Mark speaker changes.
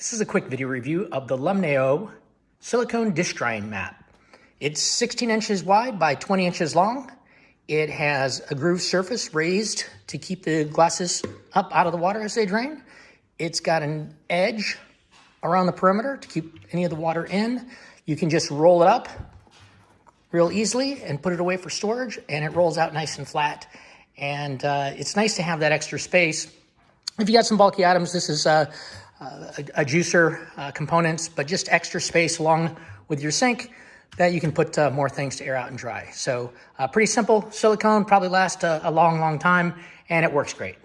Speaker 1: This is a quick video review of the LIMNUO silicone dish drying mat. It's 16 inches wide by 20 inches long. It has a grooved surface raised to keep the glasses up out of the water as they drain. It's got an edge around the perimeter to keep any of the water in. You can just roll it up real easily and put it away for storage, and it rolls out nice and flat. And it's nice to have that extra space. If you got some bulky items, this is a juicer components, but just extra space along with your sink that you can put more things to air out and dry. So pretty simple silicone, probably lasts a long time, and it works great.